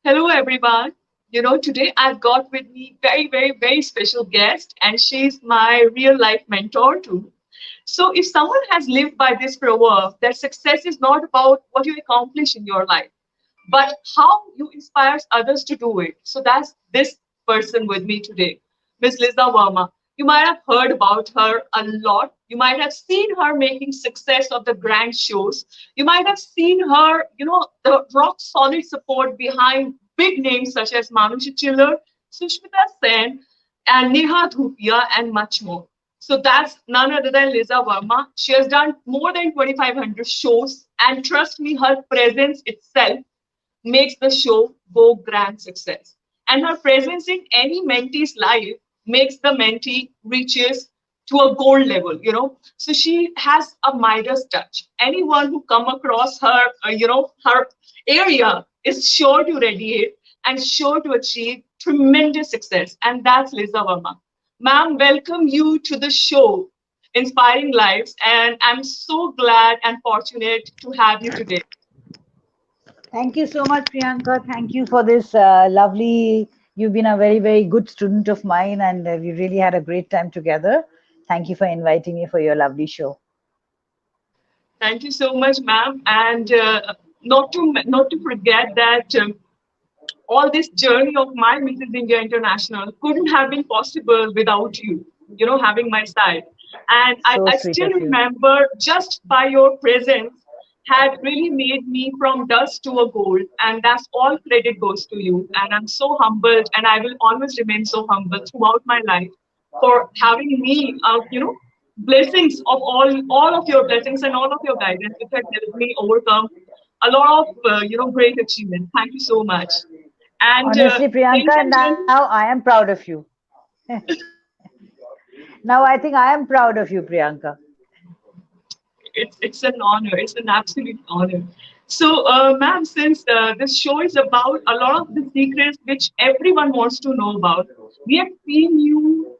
Hello, everyone. Today I've got with me very special guest, and she's my real life mentor too. So, if someone has lived by this proverb that success is not about what you accomplish in your life, but how you inspire others to do it. So that's this person with me today, Miss Lisa Verma. You might have heard about her a lot. You might have seen her making success of the grand shows. You might have seen her, the rock solid support behind big names such as Manushi Chillar, Sushmita Sen, and Neha Dhupia, and much more. So that's none other than Lisa Verma. She has done more than 2,500 shows, and trust me, her presence itself makes the show go grand success. And her presence in any mentee's life makes the mentee reaches to a gold level. So she has a Midas touch. Anyone who come across her, her area is sure to radiate and sure to achieve tremendous success. And that's Lisa Verma. Ma'am, welcome you to the show, Inspiring Lives. And I'm so glad and fortunate to have you today. Thank you so much, Priyanka. Thank you for this lovely. You've been a very good student of mine, and we really had a great time together. Thank you for inviting me for your lovely show. Thank you so much, ma'am. And not to forget that all this journey of my Mrs. India International couldn't have been possible without you. Having my side. And I, So I sweet still of you. remember just by your presence had really made me from dust to a gold. And that's all credit goes to you. And I'm so humbled, and I will always remain so humble throughout my life for having me, blessings of all of your blessings and all of your guidance, which has helped me overcome a lot of, great achievements. Thank you so much. And Honestly, ladies Priyanka, and now gentlemen, I am proud of you. Now I think I am proud of you, Priyanka. it's an honor. It's an absolute honor. So, ma'am, since this show is about a lot of the secrets which everyone wants to know about, we have seen you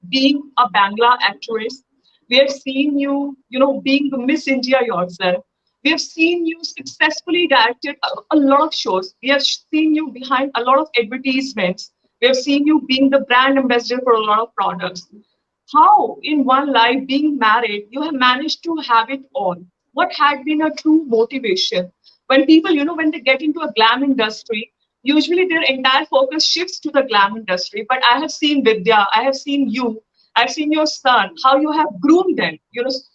being a Bangla actress. We have seen you, being the Miss India yourself. We have seen you successfully directed a lot of shows. We have seen you behind a lot of advertisements. We have seen you being the brand ambassador for a lot of products. How, in one life, being married, you have managed to have it all? What had been a true motivation? When people, when they get into a glam industry, usually their entire focus shifts to the glam industry. But I have seen Vidya, I have seen you, I've seen your son, how you have groomed them,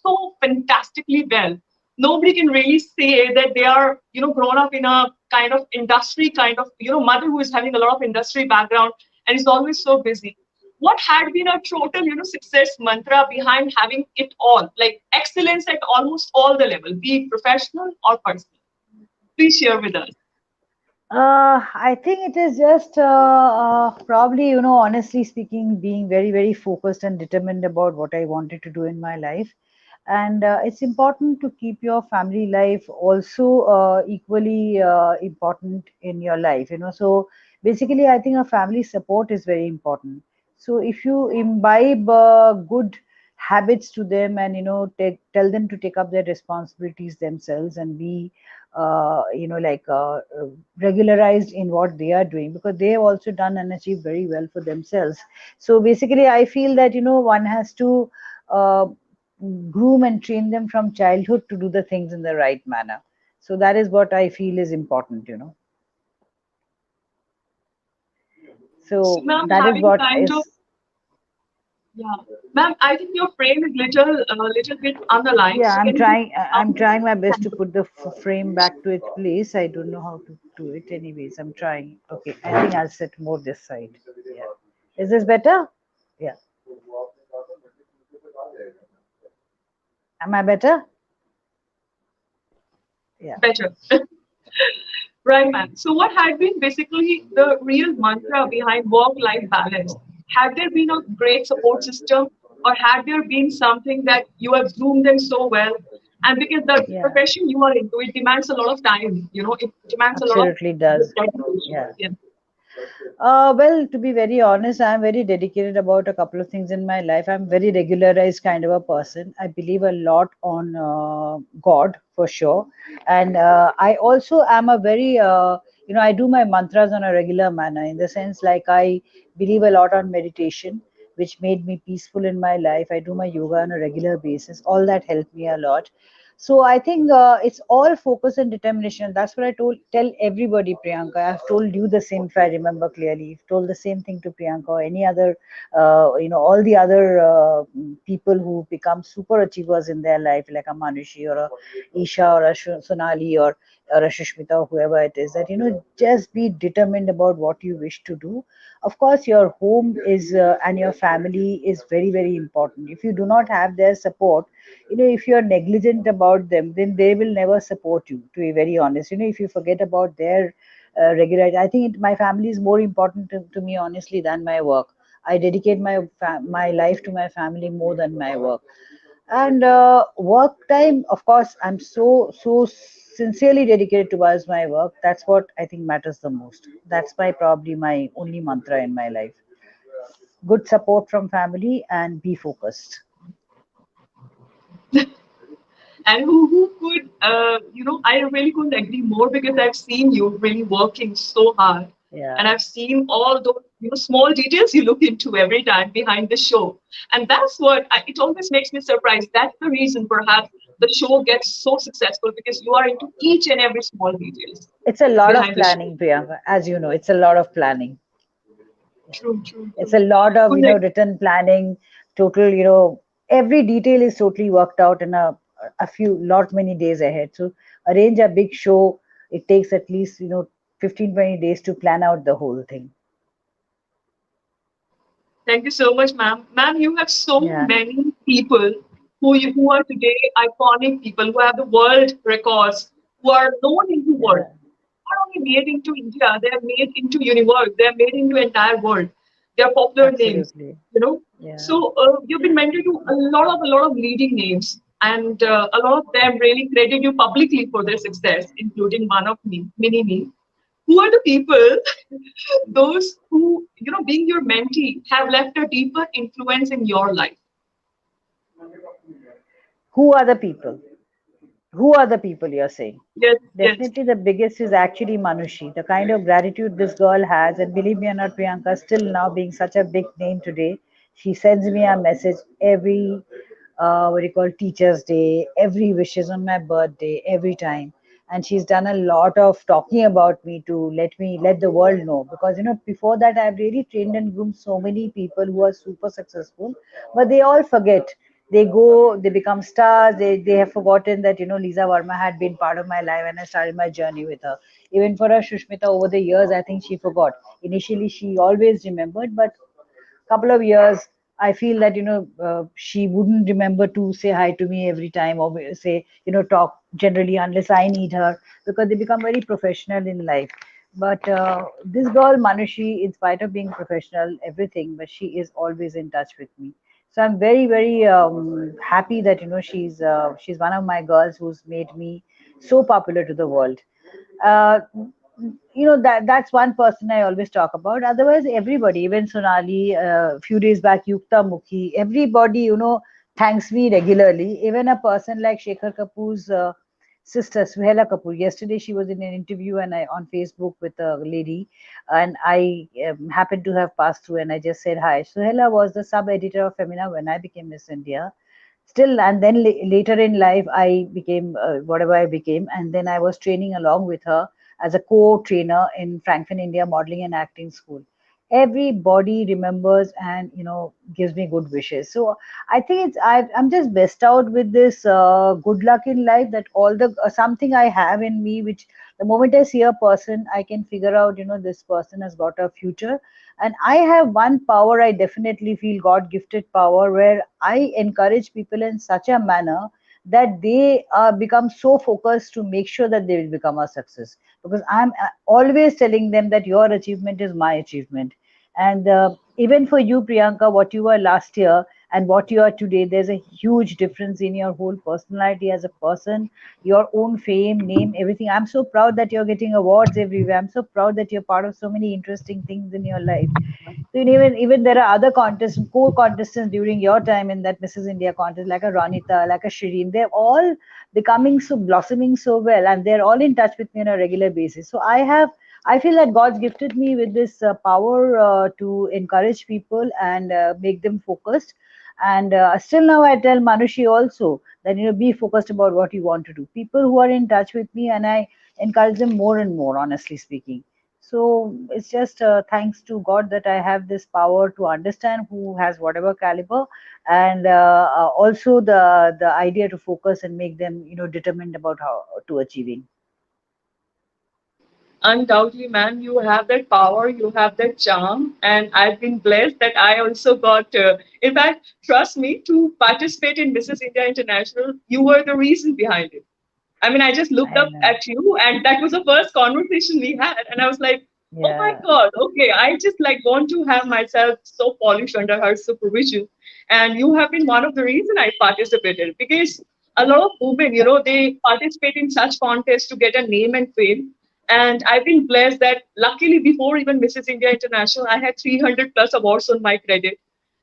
so fantastically well. Nobody can really say that they are, grown up in a kind of industry, kind of, mother who is having a lot of industry background and is always so busy. What had been a total, success mantra behind having it all, like excellence at almost all the level, be it professional or personal? Please share with us. I think it is just probably, honestly speaking, being very focused and determined about what I wanted to do in my life. And it's important to keep your family life also equally important in your life, So basically, I think a family support is very important. So if you imbibe good habits to them and, tell them to take up their responsibilities themselves and be regularized in what they are doing because they have also done and achieved very well for themselves. So basically, I feel that one has to uh, groom and train them from childhood to do the things in the right manner. So that is what I feel is important. So, So ma'am, that is having what kind of, is. yeah, ma'am, I think your frame is little bit underlined. Yeah, So, I'm can you please trying. I'm up? trying my best to Thank you. put the frame back to its place. I don't know how to do it. Anyways, I'm trying. Okay, I think I'll set more this side. Yeah. Is this better? Yeah. Am I better? Yeah. Better. Right, ma'am. So, what had been basically the real mantra behind work-life balance? Had there been a great support system, or had there been something that you have zoomed in so well? And because the Yeah. profession you are into, it demands a lot of time. It demands a lot of Absolutely does. dedication. Yeah. Yeah. Well, to be very honest, I'm very dedicated about a couple of things in my life. I'm very regularized kind of a person. I believe a lot on God for sure, and I also am a very I do my mantras on a regular manner, in the sense like I believe a lot on meditation, which made me peaceful in my life. I do my yoga on a regular basis. All that helped me a lot. So I think it's all focus and determination. That's what I tell everybody, Priyanka. I've told you the same, if I remember clearly. I've told the same thing to Priyanka or any other, all the other people who become super achievers in their life, like a Manushi or a Isha or a Sonali or a Sushmita or whoever it is, that, just be determined about what you wish to do. Of course, your home is and your family is very, very important. If you do not have their support, if you're negligent about them, then they will never support you, to be very honest. If you forget about their regularity, I think my family is more important to me, honestly, than my work. I dedicate my life to my family more than my work. And work time, of course, I'm so sincerely dedicated towards my work. That's what I think matters the most. That's probably my only mantra in my life. Good support from family and be focused. And who could, I really couldn't agree more, because I've seen you really working so hard. And Yeah, I've seen all those, small details you look into every time behind the show. And that's what it always makes me surprised. That's the reason perhaps the show gets so successful, because you are into each and every small details it's a lot of behind the show. planning, Priyanka. As you know, it's a lot of planning. True, true, It's a true. lot of, Couldn't agree. written planning, total, every detail is totally worked out in many days ahead. So arrange a big show. It takes at least, 15, 20 days to plan out the whole thing. Thank you so much, ma'am. Ma'am, you have so Yeah, many people who are today iconic people who have the world records, who are known in the world. yeah, Not only made into India, they are made into universe. They are made into entire world. They are popular names, absolutely. you know. Yeah. So you've been mentored to a lot of leading names, and a lot of them really credit you publicly for their success, including one of me, mini me. Who are the people, those who, being your mentee, have left a deeper influence in your life? Who are the people? Who are the people you're saying? Yes, yes. Definitely the biggest is actually Manushi. The kind of gratitude this girl has, and believe me or not, Priyanka, still now being such a big name today, she sends me a message every, what do you call, Teacher's Day, every wishes on my birthday, every time. And she's done a lot of talking about me to let the world know, because before that I've really trained and groomed so many people who are super successful, but they all forget. They go, they become stars. They have forgotten that Lisa Verma had been part of my life, and I started my journey with her. Even for her Shushmita, over the years, I think she forgot. Initially, she always remembered, but couple of years, I feel that she wouldn't remember to say hi to me every time, or say, talk generally, unless I need her, because they become very professional in life. But this girl Manushi, in spite of being professional, everything, but she is always in touch with me. So I'm very, very happy that she's one of my girls who's made me so popular to the world. uh, that's one person I always talk about. Otherwise, everybody, even Sonali, a few days back, Yukta Mukhi, everybody, thanks me regularly. Even a person like Shekhar Kapoor's sister, Suhela Kapoor. Yesterday, she was in an interview and on Facebook with a lady, and I happened to have passed through, and I just said hi. Suhela was the sub-editor of Femina when I became Miss India. Still, and then later in life, I became whatever I became, and then I was training along with her as a co-trainer in Frankfurt India Modeling and Acting School. Everybody remembers and gives me good wishes. So I think I'm just best out with this good luck in life, that all the something I have in me, which the moment I see a person, I can figure out this person has got a future. And I have one power, I definitely feel God gifted power, where I encourage people in such a manner that they become so focused to make sure that they will become a success. Because I'm always telling them that your achievement is my achievement. And even for you, Priyanka, what you were last year and what you are today, there's a huge difference in your whole personality as a person, your own fame, name, everything. I'm so proud that you're getting awards everywhere. I'm so proud that you're part of so many interesting things in your life. So even there are other contests, co-contestants during your time in that Mrs. India contest, like a Ronita, like a Shireen. They're all becoming so blossoming so well, and they're all in touch with me on a regular basis. So I have I feel that God's gifted me with this power to encourage people and make them focused. And still now, I tell Manushi also that be focused about what you want to do. People who are in touch with me, and I encourage them more and more. Honestly speaking, so it's just thanks to God that I have this power to understand who has whatever caliber, and also the idea to focus and make them determined about how to achieving. Undoubtedly, man, you have that power, you have that charm, and I've been blessed that I also got. In fact, trust me, to participate in Mrs. India International, you were the reason behind it. I mean, I just looked I up know. at you, and that was the first conversation we had, and I was like, "Oh my Yeah, God, okay." I just like want to have myself so polished under her supervision, and you have been one of the reason I participated because a lot of women, they participate in such contests to get a name and fame. And I've been blessed that luckily before even Mrs. India International, I had 300 plus awards on my credit,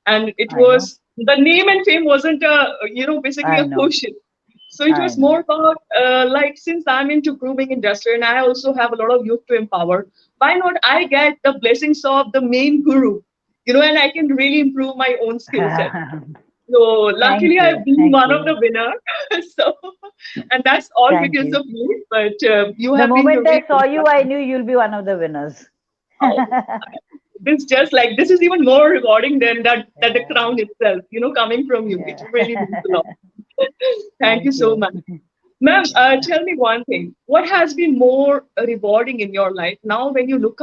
and it I know. was the name and fame wasn't basically I a know. quotient. So it I was know. more about like since I'm into grooming industry and I also have a lot of youth to empower, why not I get the blessings of the main guru, and I can really improve my own skill set. So luckily Thank I've you. been Thank one of you. the winner. So and that's all Thank because you. of you. But you The have been the moment I real saw you, I inspiration. knew you'll be one of the winners. Oh, this just like this is even more rewarding than that the Yeah, crown itself. Coming from you, it yeah. really means a lot. Thank you Thank so you. much. Ma'am, Yeah. tell me one thing. What has been more rewarding in your life now when you look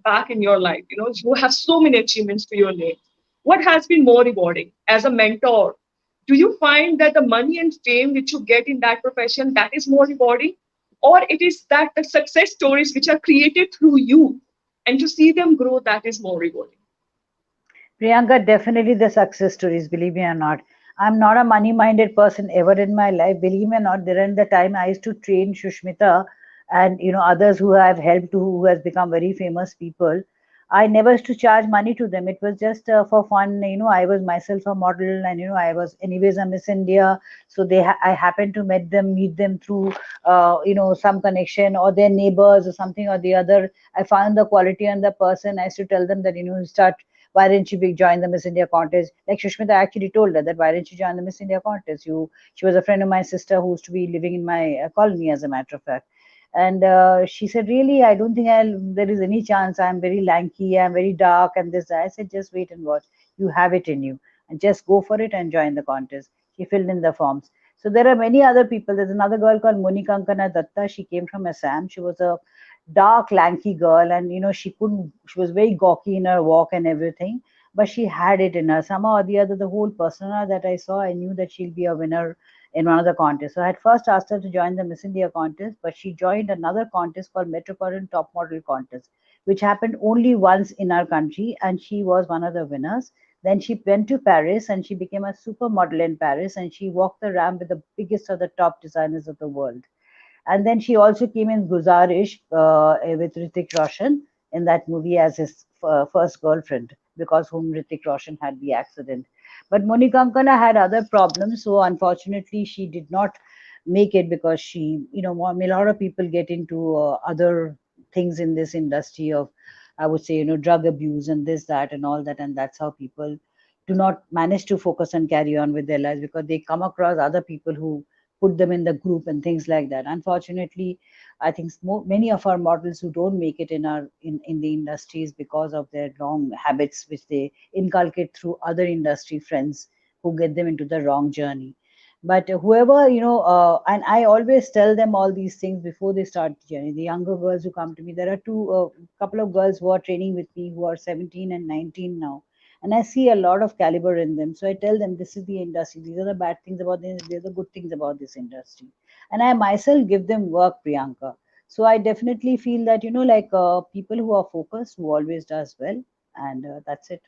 back in your life? You have so many achievements to your name. What has been more rewarding as a mentor? Do you find that the money and fame which you get in that profession that is more rewarding, or it is that the success stories which are created through you and to see them grow that is more rewarding? Priyanka, definitely the success stories, believe me or not. I'm not a money minded person ever in my life. Believe me or not, there in the time I used to train Sushmita and others who have helped who has become very famous people. I never used to charge money to them. It was just for fun. I was myself a model, and I was anyways a Miss India. So I happened to meet them through some connection or their neighbors or something or the other. I found the quality in the person. I used to tell them that start, why didn't you join the Miss India contest? Like Shushmita actually told her that why didn't you join the Miss India contest? She was a friend of my sister who used to be living in my colony, as a matter of fact. And she said, really, I don't think there is any chance. I'm very lanky, I'm very dark, and this. I said, just wait and watch. You have it in you, and just go for it and join the contest. She filled in the forms. So there are many other people. There's another girl called Monikankana Datta. She came from Assam. She was a dark, lanky girl, and she was very gawky in her walk and everything, but she had it in her. Somehow or the other, the whole persona that I saw, I knew that she'll be a winner in one of the contests. So I had first asked her to join the Miss India contest, but she joined another contest called Metropolitan Top Model Contest, which happened only once in our country, and she was one of the winners. Then she went to Paris and she became a supermodel in Paris, and she walked the ramp with the biggest of the top designers of the world. And then she also came in Guzarish with Ritik Roshan in that movie as his first girlfriend, because whom Ritik Roshan had the accident. But Monika Ankana had other problems, so unfortunately she did not make it, because a lot of people get into other things in this industry of, I would say, drug abuse and this, that, and all that, and that's how people do not manage to focus and carry on with their lives, because they come across other people who put them in the group and things like that. Unfortunately, I think many of our models who don't make it in the industries because of their wrong habits, which they inculcate through other industry friends who get them into the wrong journey. But whoever, and I always tell them all these things before they start the journey. The younger girls who come to me, there are couple of girls who are training with me who are 17 and 19 now, and I see a lot of caliber in them. So I tell them this is the industry. These are the bad things about this. These are the good things about this industry. And I myself give them work, Priyanka. So I definitely feel that like people who are focused, who always does well, and that's it.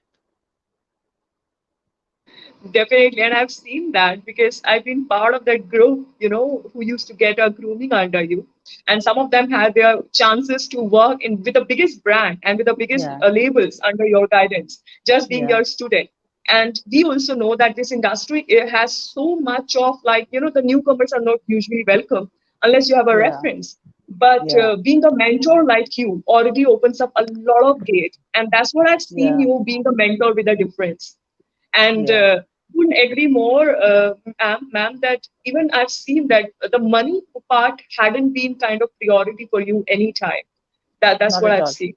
Definitely, and I've seen that because I've been part of that group, who used to get a grooming under you, and some of them had their chances to work in with the biggest brand and with the biggest Yeah, labels under your guidance, just being yeah, your student. And we also know that this industry has so much of like, the newcomers are not usually welcome unless you have a yeah, reference. But Yeah. being a mentor like you already opens up a lot of gates, and that's what I've seen Yeah. you being a mentor with a difference. And Yeah. couldn't agree more, ma'am, that even I've seen that the money part hadn't been kind of priority for you anytime. That's Not what at I've all. seen.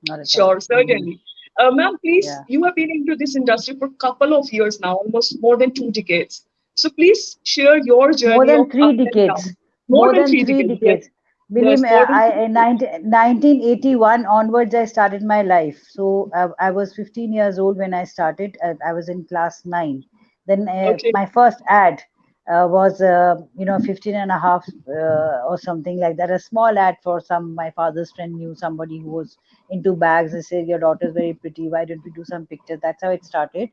Not at all. Sure, certainly. Ma'am, please, Yeah. you have been into this industry for a couple of years now, almost more than 2 decades. So please share your More journey than of three up and down. decades. More More than than three three decades, yes. decades. Believe Yes, me, more than I three in decades. 1981 onwards, I started my life. So I was 15 years old when I started. I was in class 9. Then Okay, my first ad was, 15 and a half or something like that. A small ad for some, my father's friend knew somebody who was into bags. They said, your daughter's very pretty. Why don't we do some pictures? That's how it started.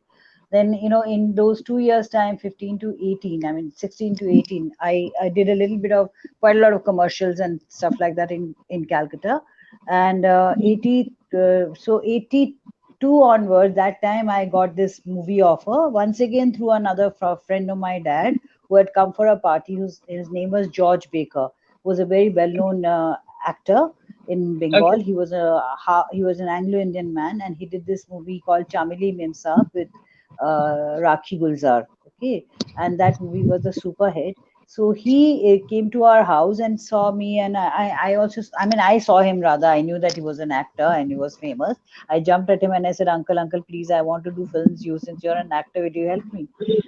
Then in those 2 years time, 15 to 18, I mean 16 to 18, I did a little bit of quite a lot of commercials and stuff like that in Calcutta. And 82 onwards, that time I got this movie offer once again through another friend of my dad who had come for a party. His name was George Baker, who was a very well-known actor in Bengal. okay, He was an Anglo-Indian man, and he did this movie called Chamili Memsab with Rakhi Gulzar. Okay, and that movie was a super hit. So he came to our house and saw me, and I also, I mean, I saw him rather. I knew that he was an actor and he was famous. I jumped at him and I said, Uncle, please, I want to do films. You, since you're an actor, will you help me?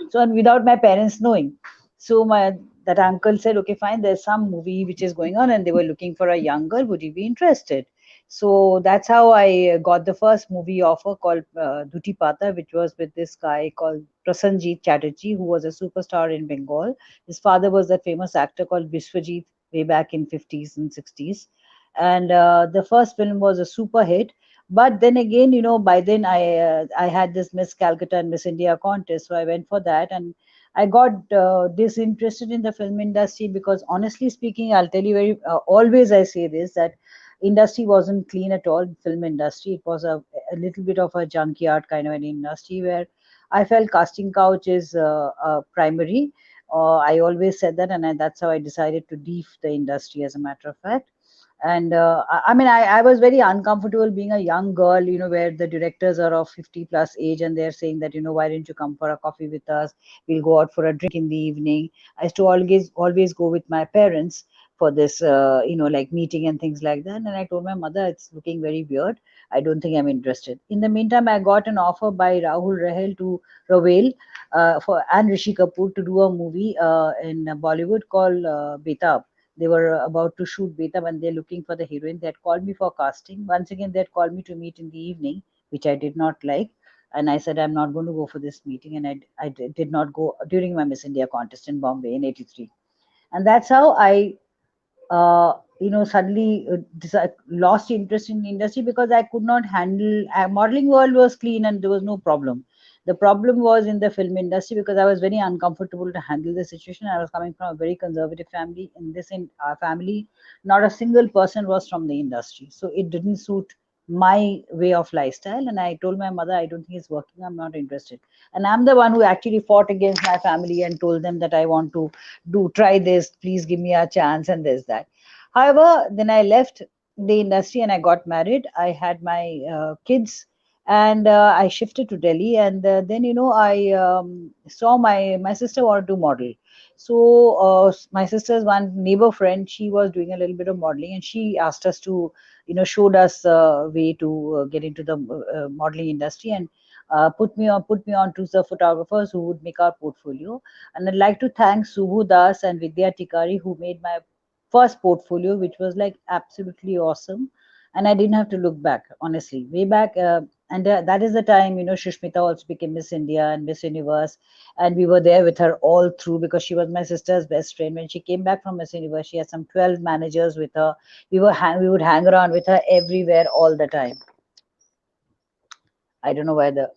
So, and without my parents knowing. So my that uncle said, okay, fine. There's some movie which is going on, and they were looking for a young girl. Would you be interested? So that's how I got the first movie offer called Duti Pata, which was with this guy called Prasanjit Chatterjee, who was a superstar in Bengal. His father was that famous actor called Biswajit way back in 50s and 60s. And the first film was a super hit. But then again, by then I had this Miss Calcutta and Miss India contest, so I went for that, and I got disinterested in the film industry because, honestly speaking, I'll tell you very always I say this, that industry wasn't clean at all. Film industry, it was a little bit of a junkyard kind of an industry where I felt casting couch is primary. I always said that, and that's how I decided to leave the industry, as a matter of fact. And I mean, I was very uncomfortable being a young girl, where the directors are of 50 plus age and they're saying that, why don't you come for a coffee with us? We'll go out for a drink in the evening. I used to always go with my parents for this, like meeting and things like that. And I told my mother, it's looking very weird. I don't think I'm interested. In the meantime, I got an offer by Rahul Rahel to Ravel for and Rishi Kapoor to do a movie in Bollywood called Betab. They were about to shoot Betab and they're looking for the heroine. They had called me for casting. Once again, they had called me to meet in the evening, which I did not like. And I said, I'm not going to go for this meeting. And I did not go during my Miss India contest in Bombay in 83. And that's how I suddenly lost interest in the industry because I could not handle. Modeling world was clean and there was no problem. The problem was in the film industry because I was very uncomfortable to handle the situation. I was coming from a very conservative family. In this family, not a single person was from the industry, so it didn't suit my way of lifestyle. And I told my mother, I don't think it's working. I'm not interested. And I'm the one who actually fought against my family and told them that I want to try this, please give me a chance, and there's that. However, then I left the industry and I got married. I had my kids, and I shifted to Delhi. And then I saw my sister wanted to model. So my sister's one neighbor friend, she was doing a little bit of modeling, and she asked us to, showed us way to get into the modeling industry, and put me on to the photographers who would make our portfolio. And I'd like to thank Subhu Das and Vidya Tikari, who made my first portfolio, which was like absolutely awesome. And I didn't have to look back, honestly, way back. And that is the time, Shushmita also became Miss India and Miss Universe. And we were there with her all through because she was my sister's best friend. When she came back from Miss Universe, she had some 12 managers with her. We would hang around with her everywhere all the time. I don't know why the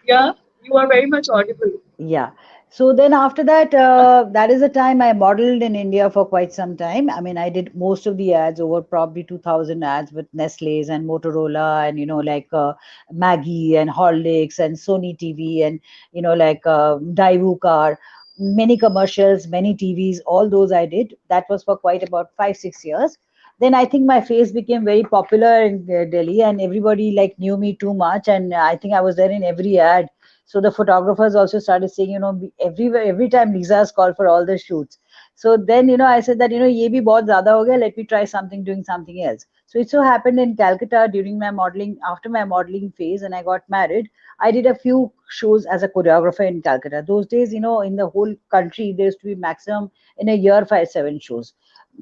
Yeah, you are very much audible. Yeah. So then after that, that is the time I modeled in India for quite some time. I mean, I did most of the ads, over probably 2000 ads with Nestle's and Motorola and, like Maggie and Horlicks and Sony TV and, like Daewoo car. many commercials, many TVs, all those I did. That was for quite about 5 6 years. Then I think my face became very popular in Delhi, and everybody like knew me too much, and I think I was there in every ad. So the photographers also started saying, everywhere, every time Lisa's called for all the shoots. So then, I said that, ye bhi bahut zyada ho gaya, let me try something, doing something else. So it so happened in Calcutta during my modeling, after my modeling phase, and I got married, I did a few shows as a choreographer in Calcutta. Those days, in the whole country, there used to be maximum in a year 5 7 shows.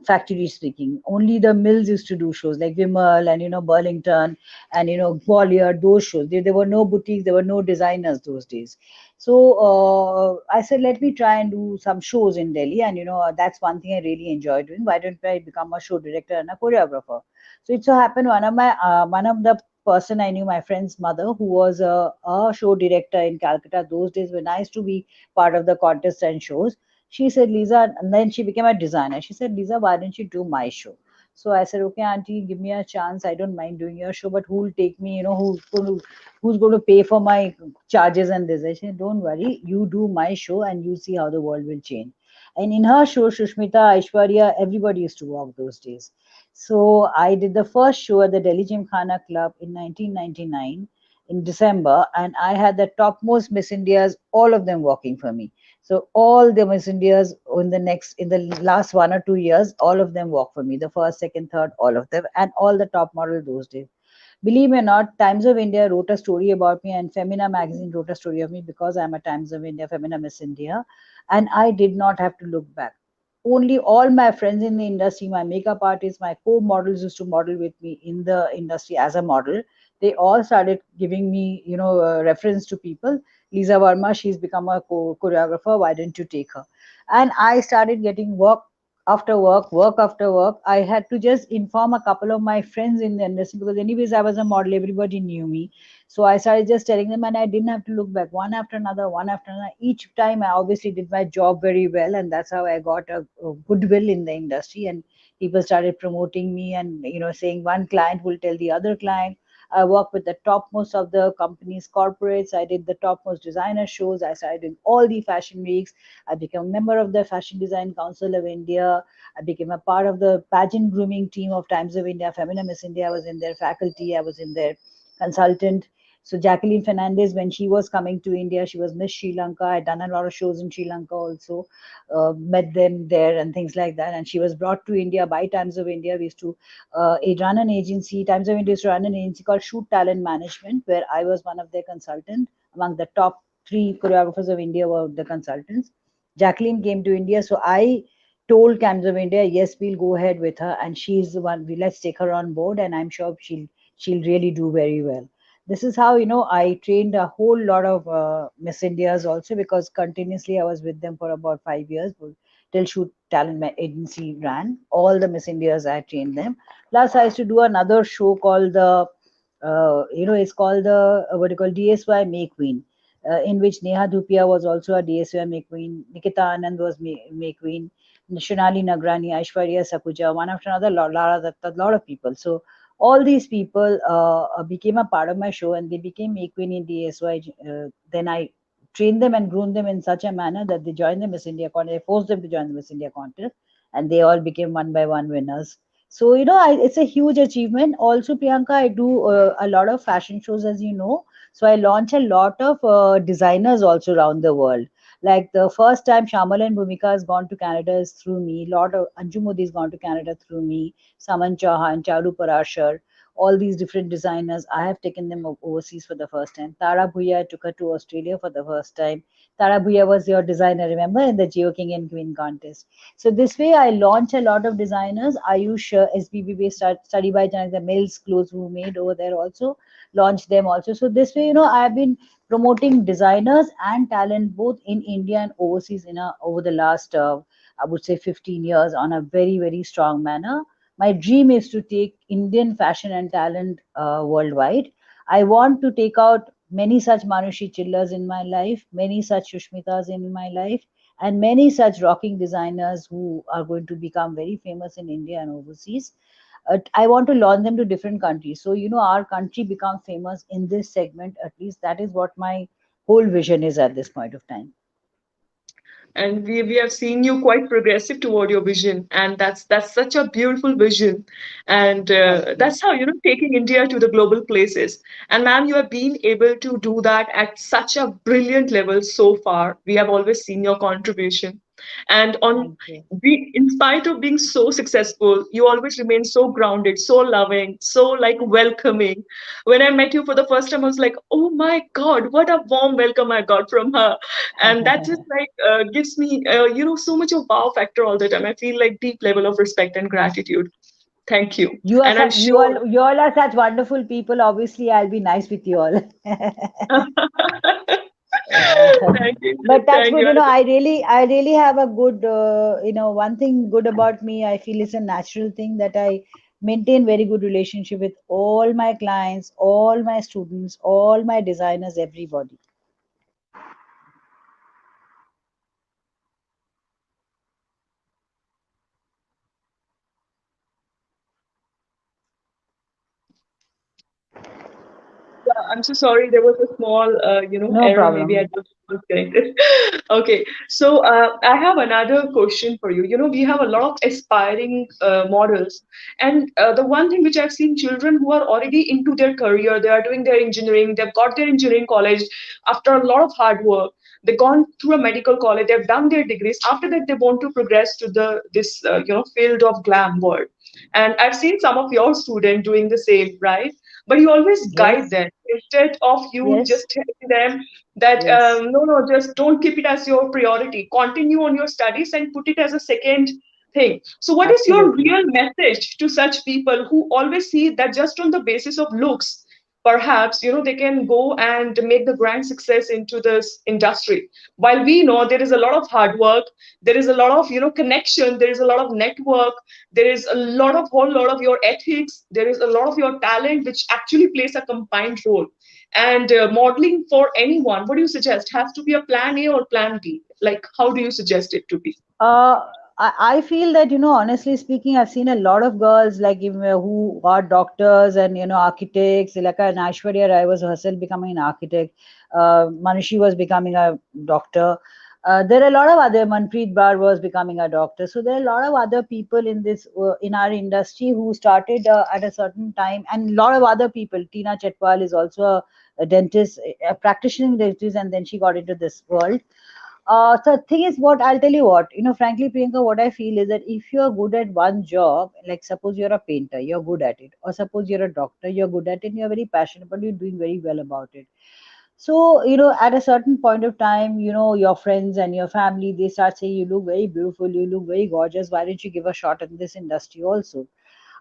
Factory speaking, only the mills used to do shows like Vimal and Burlington and Gwalior. Those shows. There were no boutiques, there were no designers those days. So I said, let me try and do some shows in Delhi, and that's one thing I really enjoy doing. Why don't I become a show director and a choreographer? So it so happened one of the person I knew, my friend's mother, who was a show director in Calcutta. Those days were nice to be part of the contests and shows. She said, Lisa, and then she became a designer. She said, Lisa, why don't you do my show? So I said, okay, auntie, give me a chance. I don't mind doing your show, but who will take me? Who's going to pay for my charges and this? I said, don't worry, you do my show and you see how the world will change. And in her show, Sushmita, Aishwarya, everybody used to walk those days. So I did the first show at the Delhi Gymkhana Club in 1999 in December, and I had the topmost Miss Indias, all of them walking for me. So all the Miss Indias in the last 1 or 2 years, all of them walk for me. The first, second, third, all of them, and all the top model those days. Believe me or not, Times of India wrote a story about me, and Femina magazine wrote a story of me because I'm a Times of India Femina Miss India, and I did not have to look back. Only all my friends in the industry, my makeup artists, my co-models used to model with me in the industry as a model. They all started giving me, reference to people. Lisa Verma, she's become a choreographer. Why didn't you take her? And I started getting work after work, work after work. I had to just inform a couple of my friends in the industry because, anyways, I was a model. Everybody knew me. So I started just telling them, and I didn't have to look back one after another, one after another. Each time I obviously did my job very well, and that's how I got a goodwill in the industry. And people started promoting me, and saying one client will tell the other client. I worked with the topmost of the company's corporates. I did the topmost designer shows. I started doing all the fashion weeks. I became a member of the Fashion Design Council of India. I became a part of the pageant grooming team of Times of India. Femina Miss India, I was in their faculty. I was in their consultant. So Jacqueline Fernandez, when she was coming to India, she was Miss Sri Lanka. I'd done a lot of shows in Sri Lanka also, met them there and things like that. And she was brought to India by Times of India. We used to run an agency. Times of India used to run an agency called Shoot Talent Management, where I was one of their consultants. Among the top three choreographers of India were the consultants. Jacqueline came to India, so I told Times of India, yes, we'll go ahead with her, and she's the one. Let's take her on board, and I'm sure she'll really do very well. This is how I trained a whole lot of Miss Indias also, because continuously I was with them for about 5 years till Shoot Talent Agency ran. All the Miss Indias I trained them. Plus I used to do another show called it's called the what do you call DSY May Queen, in which Neha Dhupia was also a DSY May Queen. Nikita Anand was May Queen. Shonali Nagrani, Aishwarya Sakhuja, one after another, a lot of people. So all these people became a part of my show, and they became Make Queen in DSY. Then I trained them and groomed them in such a manner that they joined the Miss India contest. I forced them to join the Miss India contest, and they all became one by one winners. So it's a huge achievement. Also, Priyanka, I do a lot of fashion shows, as you know. So I launch a lot of designers also around the world. Like the first time Shyamal and Bhumika has gone to Canada is through me. A lot of Anju Modi has gone to Canada through me. Samant Chauhan, Charu Parashar, all these different designers. I have taken them overseas for the first time. Tara Bhuya, I took her to Australia for the first time. Tara Bhuya was your designer, remember, in the Geo King and Queen contest. So this way, I launch a lot of designers. Ayush, SBB study by the Mills clothes who made over there also, launched them also. So this way, I've been promoting designers and talent both in India and overseas over the last, I would say, 15 years on a very, very strong manner. My dream is to take Indian fashion and talent worldwide. I want to take out many such Manushi Chillars in my life, many such Sushmitas in my life, and many such rocking designers who are going to become very famous in India and overseas. I want to launch them to different countries. So, our country become famous in this segment, at least that is what my whole vision is at this point of time. and we have seen you quite progressive toward your vision, and that's such a beautiful vision, and Thank you. that's how, taking India to the global places. And ma'am, you have been able to do that at such a brilliant level so far. We have always seen your contribution, and on Thank you. in spite of being so successful, you always remain so grounded, so loving, so like welcoming. When I met you for the first time, I was like, oh my God, what a warm welcome I got from her. And that just like gives me, so much of wow factor all the time. I feel like deep level of respect and gratitude. Thank you. You are And I'm such, sure. you all are such wonderful people. Obviously, I'll be nice with you all. Yeah. Thank you. But touch Thank wood, you. I really have a good, one thing good about me. I feel it's a natural thing that I maintain very good relationship with all my clients, all my students, all my designers, everybody. Yeah, I'm so sorry. There was a small, No error. Maybe I problem. just disconnected. Okay, so I have another question for you. We have a lot of aspiring models, and the one thing which I've seen, children who are already into their career, they are doing their engineering, they've got their engineering college after a lot of hard work. They've gone through a medical college, they've done their degrees. After that, they want to progress to the this field of glam world. And I've seen some of your students doing the same, right? But you always guide Yes, them instead of you yes, just telling them that yes, no, no, just don't keep it as your priority, continue on your studies and put it as a second thing. So what is your absolutely. real message to such people who always see that just on the basis of looks, perhaps they can go and make the grand success into this industry, while we know there is a lot of hard work, there is a lot of connection, there is a lot of network, there is a lot of whole lot of your ethics, there is a lot of your talent which actually plays a combined role. And modeling for anyone, what do you suggest, has to be a plan A or plan B? Like, how do you suggest it to be? Uh, I feel that, honestly speaking, I've seen a lot of girls like who are doctors and, architects. Like an Aishwarya Rai was herself becoming an architect. Manushi was becoming a doctor. There are a lot of other, Manpreet Bar was becoming a doctor. So there are a lot of other people in this, in our industry who started at a certain time, and a lot of other people. Tina Chetwal is also a dentist, a practicing dentist, and then she got into this world. So the thing is, what I'll tell you, what frankly, Priyanka, what I feel is that if you're good at one job, like suppose you're a painter, you're good at it, or suppose you're a doctor, you're good at it, you're very passionate, but you're doing very well about it. So, at a certain point of time, your friends and your family, they start saying, you look very beautiful, you look very gorgeous. Why don't you give a shot in this industry also?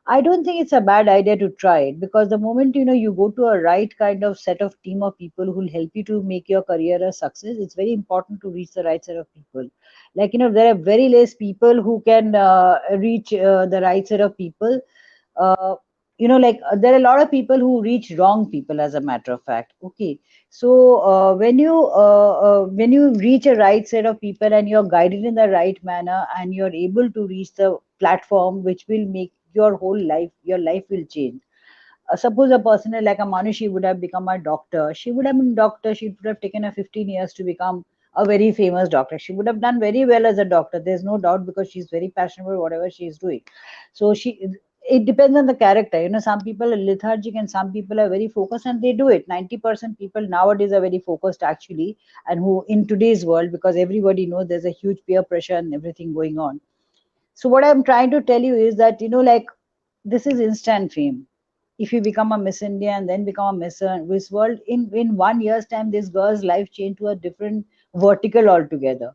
I don't think it's a bad idea to try it, because the moment you go to a right kind of set of team of people who will help you to make your career a success, it's very important to reach the right set of people. Like there are very less people who can reach the right set of people. There are a lot of people who reach wrong people, as a matter of fact. Okay, so when you reach a right set of people and you're guided in the right manner and you're able to reach the platform which will make your life will change. Suppose a person like a Manushi would have become a doctor. She would have been doctor. She would have taken her 15 years to become a very famous doctor. She would have done very well as a doctor. There's no doubt, because she's very passionate about whatever she is doing. So it depends on the character. Some people are lethargic and some people are very focused and they do it. 90% people nowadays are very focused actually, and who in today's world, because everybody knows there's a huge peer pressure and everything going on. So what I'm trying to tell you is that this is instant fame. If you become a Miss India and then become a Miss World, in 1 year's time, this girl's life changed to a different vertical altogether.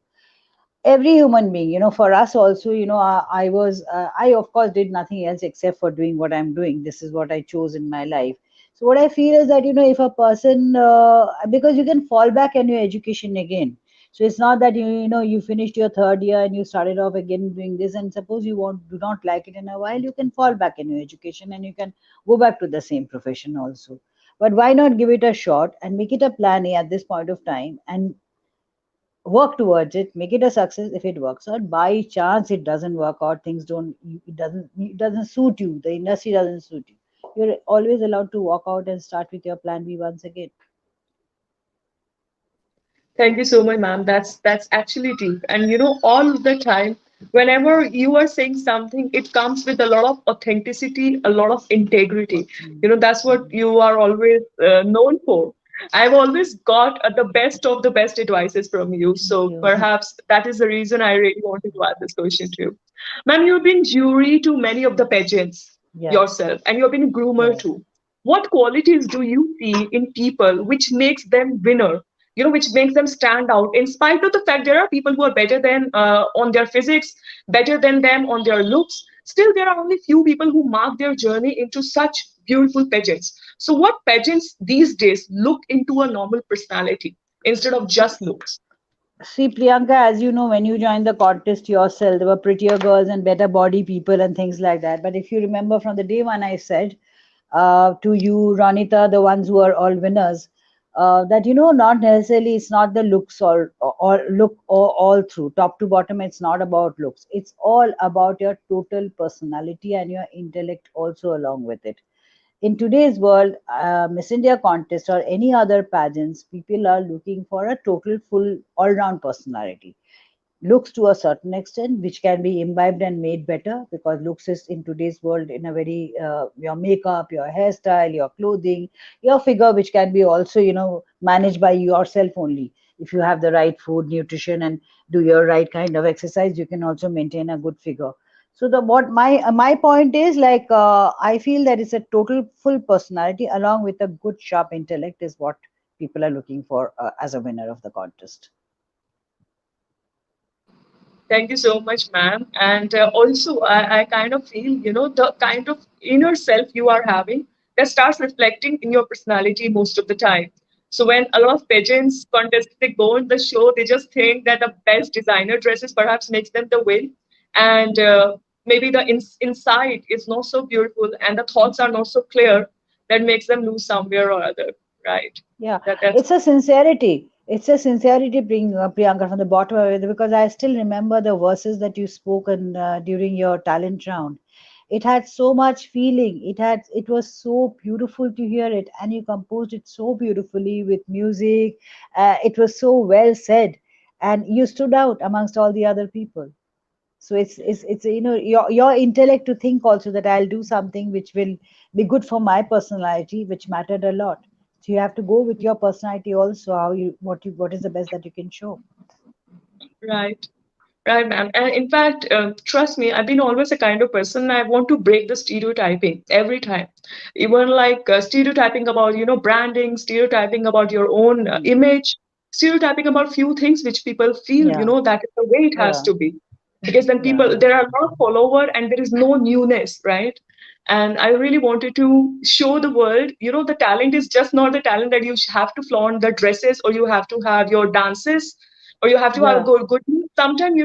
Every human being, for us also, I of course did nothing else except for doing what I'm doing. This is what I chose in my life. So what I feel is that if a person, because you can fall back on your education again. So it's not that you finished your third year and you started off again doing this, and suppose you do not like it in a while, you can fall back in your education and you can go back to the same profession also. But why not give it a shot and make it a plan A at this point of time, and work towards it, make it a success. If it works out, by chance it doesn't work out, things don't, it doesn't suit you, the industry doesn't suit you, you're always allowed to walk out and start with your plan B once again. Thank you so much, ma'am. That's actually deep. And all the time, whenever you are saying something, it comes with a lot of authenticity, a lot of integrity. Mm, That's what mm. you are always known for. I've always got the best advices from you. Thank So you. perhaps that is the reason I really wanted to ask this question to you. Ma'am, you've been jury to many of the pageants Yeah, yourself, and you've been a groomer yeah. too. What qualities do you see in people which makes them winner, which makes them stand out in spite of the fact there are people who are better than on their physics, better than them on their looks. Still, there are only few people who mark their journey into such beautiful pageants. So, what pageants these days look into a normal personality instead of just looks? See, Priyanka, as you know, when you joined the contest yourself, there were prettier girls and better body people and things like that. But if you remember from the day when I said to you, Ronita, the ones who are all winners, that not necessarily it's not the looks or look or all through top to bottom. It's not about looks. It's all about your total personality and your intellect also along with it. In today's world, Miss India contest or any other pageants, people are looking for a total, full, all-round personality. Looks to a certain extent, which can be imbibed and made better because looks is in today's world in a very your makeup, your hairstyle, your clothing, your figure, which can be also managed by yourself only. If you have the right food, nutrition, and do your right kind of exercise, you can also maintain a good figure. So the what my point is like I feel that it's a total full personality along with a good sharp intellect is what people are looking for as a winner of the contest. Thank you so much, ma'am. And also, I kind of feel, the kind of inner self you are having that starts reflecting in your personality most of the time. So when a lot of pageants contestants they go on the show, they just think that the best designer dresses perhaps makes them the win, and maybe the inside is not so beautiful and the thoughts are not so clear that makes them lose somewhere or other, right? Yeah, That's it's a sincerity. It's a sincerity, Priyanka, from the bottom of it, because I still remember the verses that you spoke during your talent round. It had so much feeling. It was so beautiful to hear it, and you composed it so beautifully with music. It was so well said, and you stood out amongst all the other people. So it's your intellect to think also that I'll do something which will be good for my personality, which mattered a lot. So you have to go with your personality also, how what is the best that you can show. right. Right, ma'am. And in fact, trust me, I've been always a kind of person. I want to break the stereotyping every time. Even like stereotyping about, branding, stereotyping about your own Hmm. image, stereotyping about few things which people feel, Yeah, that is the way it has yeah, to be. Because then yeah, people, there are a lot of follower and there is no newness, right? And I really wanted to show the world, the talent is just not the talent that you have to flaunt the dresses or you have to have your dances or you have to have a yeah. good sometimes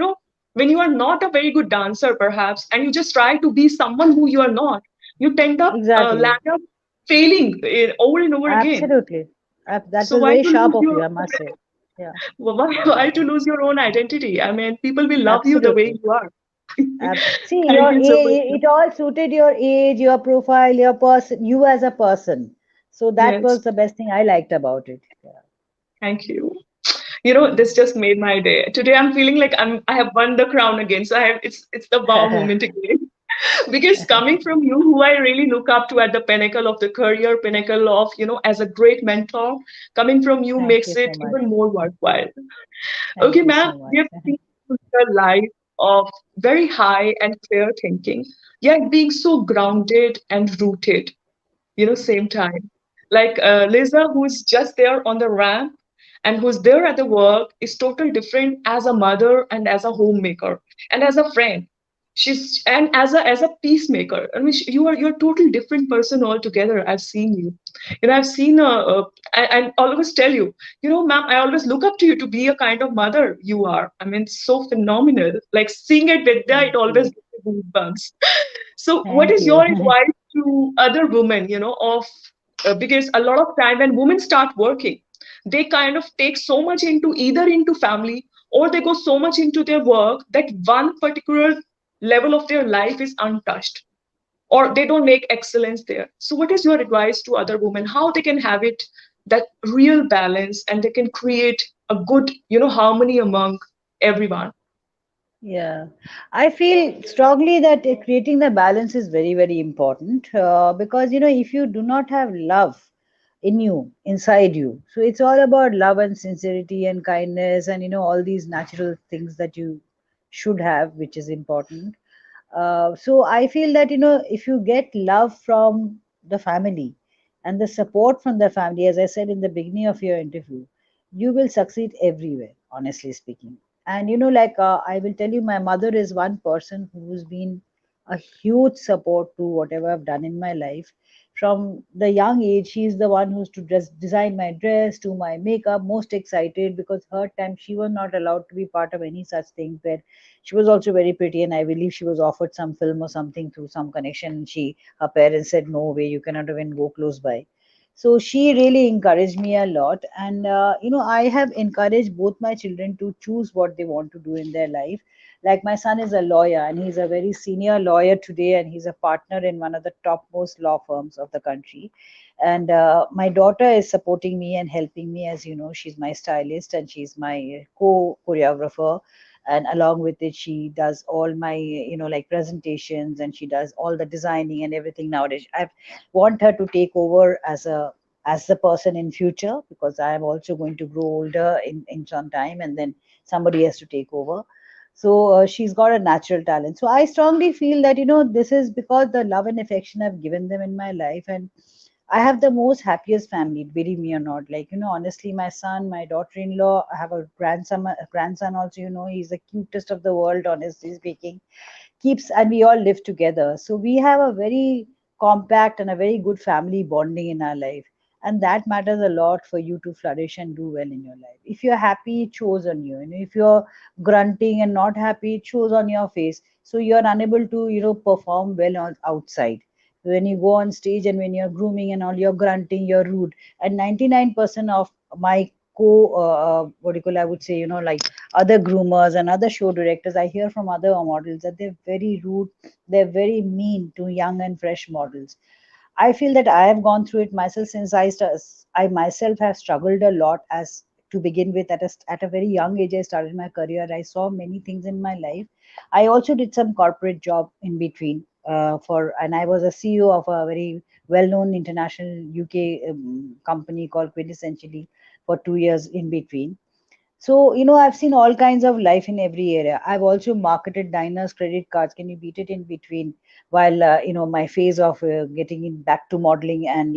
when you are not a very good dancer perhaps and you just try to be someone who you are not, you tend up Exactly. land up failing over and over again. Absolutely. That So was why very to sharp lose of your you, I must say. Yeah, why to lose your own identity? I mean, people will love you the way absolutely. you are. See, Thank your you so much. age, it all suited your age, your profile, your person, you as a person. So that Yes, was the best thing I liked about it. Yeah. thank you. This just made my day. Today I'm feeling like I have won the crown again. So I have it's the wow moment again. Because coming from you, who I really look up to at the pinnacle of the career, pinnacle of, as a great mentor, coming from you Thank makes you so it much. even more worthwhile. Okay, Thank you ma'am, so we much. have seen a life of very high and clear thinking, yet being so grounded and rooted, same time. Like Liza, who is just there on the ramp and who's there at the work, is totally different as a mother and as a homemaker and as a friend. She's and as a peacemaker. I mean, you're a total different person altogether. I've seen you. I've seen and I'll always tell you, ma'am, I always look up to you to be a kind of mother you are. I mean, so phenomenal. Like seeing it with that, it Thank always you. gives me goosebumps. So, what Thank is you. your advice to other women, of because a lot of time when women start working, they kind of take so much into either into family or they go so much into their work that one particular level of their life is untouched or they don't make excellence there. So, what is your advice to other women how they can have it that real balance and they can create a good, harmony among everyone. Yeah, I feel strongly that creating the balance is very, very important because if you do not have love in you, inside you, so it's all about love and sincerity and kindness and all these natural things that you should have, which is important. So I feel that if you get love from the family and the support from the family, as I said in the beginning of your interview, you will succeed everywhere, honestly speaking. And like I will tell you, my mother is one person who's been a huge support to whatever I've done in my life. From the young age, she's the one who's to dress, design my dress, to my makeup. Most excited because her time she was not allowed to be part of any such thing where she was also very pretty, and I believe she was offered some film or something through some connection. And her parents said, "No way, you cannot even go close by." So she really encouraged me a lot, and I have encouraged both my children to choose what they want to do in their life. Like my son is a lawyer, and he's a very senior lawyer today, and he's a partner in one of the topmost law firms of the country. And my daughter is supporting me and helping me, as you know, she's my stylist and she's my co-choreographer, and along with it she does all my like presentations, and she does all the designing and everything nowadays. I want her to take over as the person in future, because I am also going to grow older in some time, and then somebody has to take over. So she's got a natural talent. So I strongly feel that this is because the love and affection I've given them in my life. And I have the most happiest family, believe me or not. Like, honestly, my son, my daughter-in-law, I have a grandson also, he's the cutest of the world, honestly speaking. Keeps, and we all live together. So we have a very compact and a very good family bonding in our life. And that matters a lot for you to flourish and do well in your life. If you're happy, it shows on you. If you're grunting and not happy, it shows on your face. So you're unable to, perform well on outside. When you go on stage and when you're grooming and all, you're grunting, you're rude. And 99% of my what do you call, I would say, like other groomers and other show directors, I hear from other models that they're very rude, they're very mean to young and fresh models. I feel that I have gone through it myself, since I myself have struggled a lot. As to begin with, at a very young age, I started my career. I saw many things in my life. I also did some corporate job in between, and I was a CEO of a very well-known international UK company called Quintessentially for 2 years in between. So, I've seen all kinds of life in every area. I've also marketed diners, credit cards. Can you beat it in between? While, my phase of getting in back to modeling and,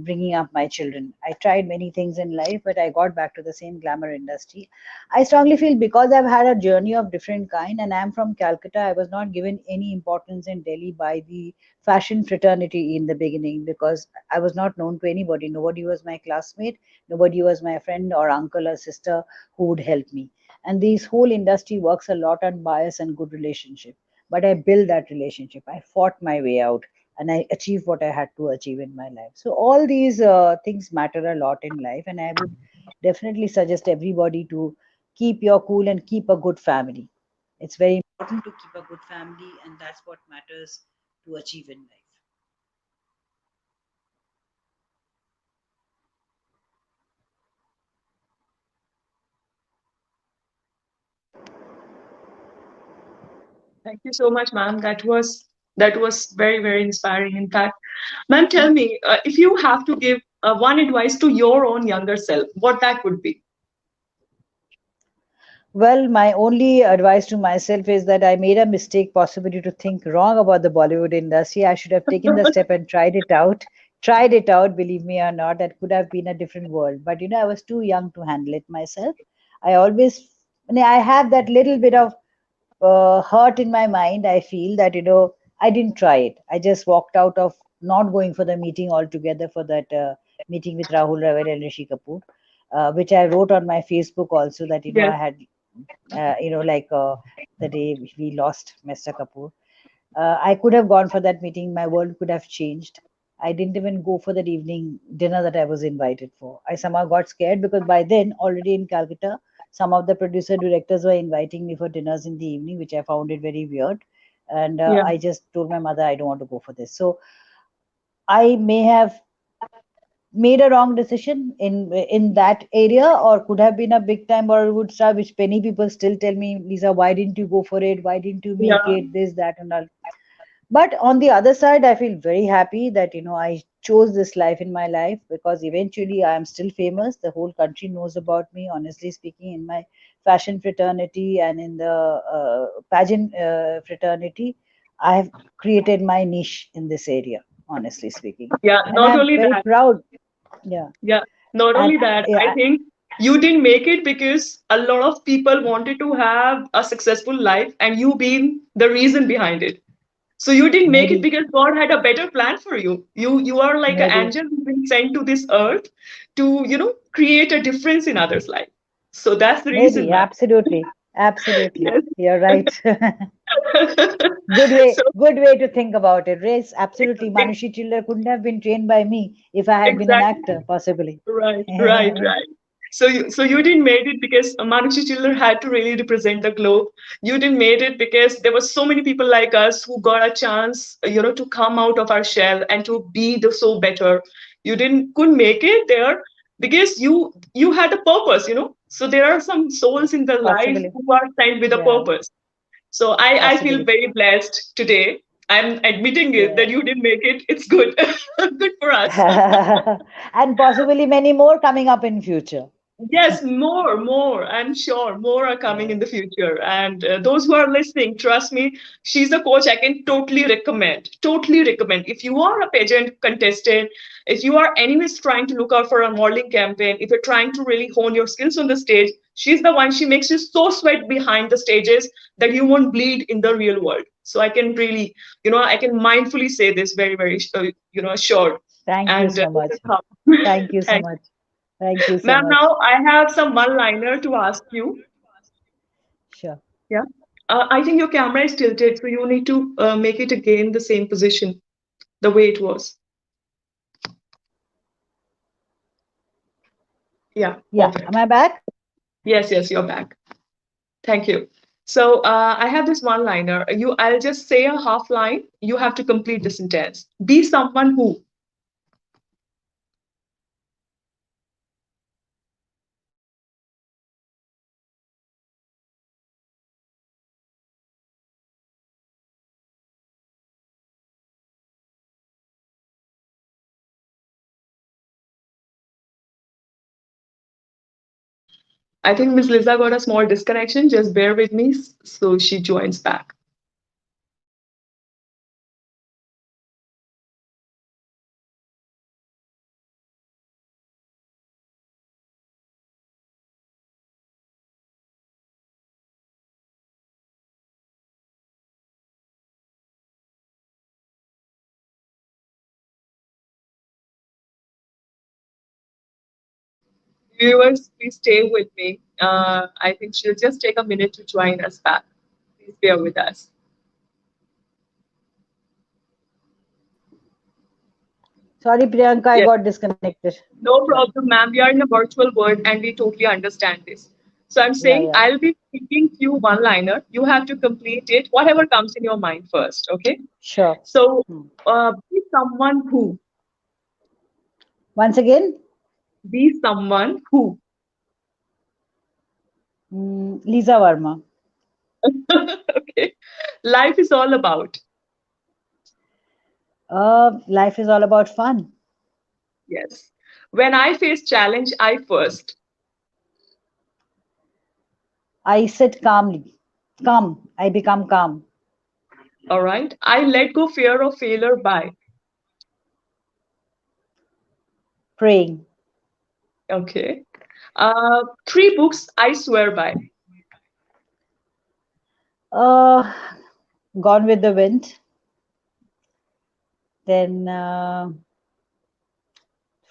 bringing up my children. I tried many things in life, but I got back to the same glamour industry. I strongly feel because I've had a journey of different kind and I'm from Calcutta, I was not given any importance in Delhi by the fashion fraternity in the beginning, because I was not known to anybody. Nobody was my classmate. Nobody was my friend or uncle or sister who would help me. And this whole industry works a lot on bias and good relationship. But I built that relationship. I fought my way out and I achieved what I had to achieve in my life. So all these things matter a lot in life, and I would definitely suggest everybody to keep your cool and keep a good family. It's very important to keep a good family, and that's what matters to achieve in life. Thank you so much, ma'am. That was very, very inspiring. In fact, ma'am, tell me, if you have to give one advice to your own younger self, what that would be. Well, my only advice to myself is that I made a mistake, possibly to think wrong about the Bollywood industry. I should have taken the step and tried it out. Tried it out, believe me or not, that could have been a different world. But I was too young to handle it myself. I always, I have that little bit of hurt in my mind. I feel that I didn't try it. I just walked out of not going for the meeting altogether, for that meeting with Rahul Raveri and Rishi Kapoor, which I wrote on my Facebook also, that Yes. I had like the day we lost Mr. Kapoor. I could have gone for that meeting. My world could have changed. I didn't even go for that evening dinner that I was invited for. I somehow got scared because by then, already in Calcutta, some of the producer directors were inviting me for dinners in the evening, which I found it very weird. And Yeah. I just told my mother I don't want to go for this. So I may have made a wrong decision in that area, or could have been a big time Bollywood star, which many people still tell me, Lisa, why didn't you go for it? Why didn't you make Yeah. it? This, that, and all. But on the other side, I feel very happy that I chose this life in my life, because eventually I am still famous. The whole country knows about me. Honestly speaking, in my fashion fraternity and in the pageant fraternity, I have created my niche in this area. Honestly speaking, Yeah. and Not I'm only very that. proud. Yeah, Yeah. Not and only that, I yeah, think you didn't make it because a lot of people wanted to have a successful life, and you being the reason behind it. So you didn't make it maybe, because God had a better plan for you. You are like an maybe, angel who's been sent to this earth to, create a difference in others' life. So that's the reason, maybe, man. absolutely, absolutely. Yes. You're right. So Good way to think about it. Race, absolutely. ex- Manushi Chillar couldn't have been trained by me if I had been an exactly. actor, possibly. Right, right, right. So you didn't made it because Manushi Chillar had to really represent the globe. You didn't made it because there were so many people like us who got a chance, to come out of our shell and to be the so better. You didn't couldn't make it there because you had a purpose. So there are some souls in the life Possibly. who are sent with a Yeah, purpose. So I feel possibly. very blessed today. I'm admitting it that Yeah. you didn't make it. It's good. Good for us. And possibly many more coming up in future. Yes, more. I'm sure more are coming Yeah. in the future. And those who are listening, trust me, she's a coach I can totally recommend. Totally recommend. If you are a pageant contestant, if you are anyways trying to look out for a modeling campaign, if you're trying to really hone your skills on the stage, she's the one. She makes you so sweat behind the stages that you won't bleed in the real world. So I can really, I can mindfully say this very, very, assured. Thank you And so this much. is how. Thank you so Thank much. Thank you so Ma'am, much. now I have some one-liner to ask you. Sure. Yeah. I think your camera is tilted, so you need to make it again the same position, the way it was. Yeah, Yeah. Am perfect. I back? Yes, yes, you're back. Thank you. So I have this one-liner. I'll just say a half line. You have to complete the sentence. Be someone who. I think Miss Liza got a small disconnection. Just bear with me, so she joins back. Viewers, please stay with me. I think she'll just take a minute to join us back. Please bear with us. Sorry, Priyanka, I Yes. got disconnected. No Yeah. problem, ma'am. We are in a virtual world and we totally understand this. So I'm Yeah, saying yeah. I'll be speaking you one-liner. You have to complete it, whatever comes in your mind first. Okay. Sure. So Hmm. be someone who, Once again, be someone who. Lisa Verma. Okay. Life is all about. Life is all about fun. Yes. When I face challenge, I first. I sit calmly. Calm. I become calm. All right. I let go fear of failure by. Praying. Okay. Three books I swear by. Uh, Gone with the Wind. Then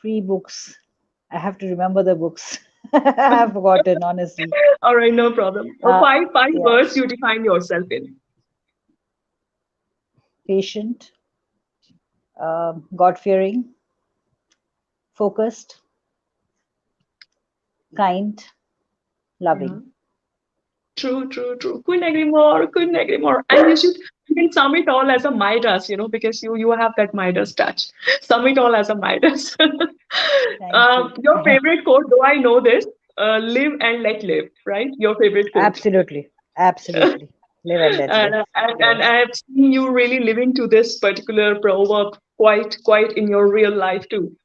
three books. I have to remember the books. I've forgotten, honestly. All right, no problem. Uh, Five yeah. words you define yourself in. Patient, God fearing, focused, kind, Yeah. loving. True, true, true. Couldn't agree more. Couldn't agree more. And you can sum it all as a Midas, because you have that Midas touch. Sum it all as a Midas. Thank you. Your favorite quote, though I know this, live and let live, right? Your favorite quote. Absolutely. Absolutely. Live and let live. And Yes. I have seen you really living to this particular proverb quite in your real life too.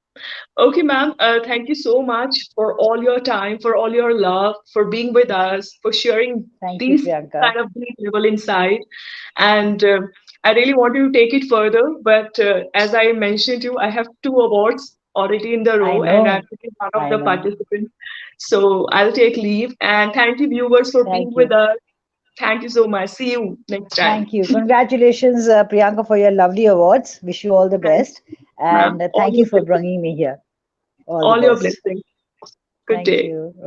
Okay, ma'am. Thank you so much for all your time, for all your love, for being with us, for sharing Thank you, these Priyanka. kind of deep level insight. And I really want to take it further, but as I mentioned to you, I have two awards already in the I row, and I'm know. one of I the know. participants. So I'll take leave. And thank you, viewers, for being Thank with you. us. Thank you so much. See you next time. Thank you. Congratulations, Priyanka, for your lovely awards. Wish you all the Thank best. you, ma'am. And All thank your you for blessings. bringing me here. All the All your best. blessings. Good Thank day. you.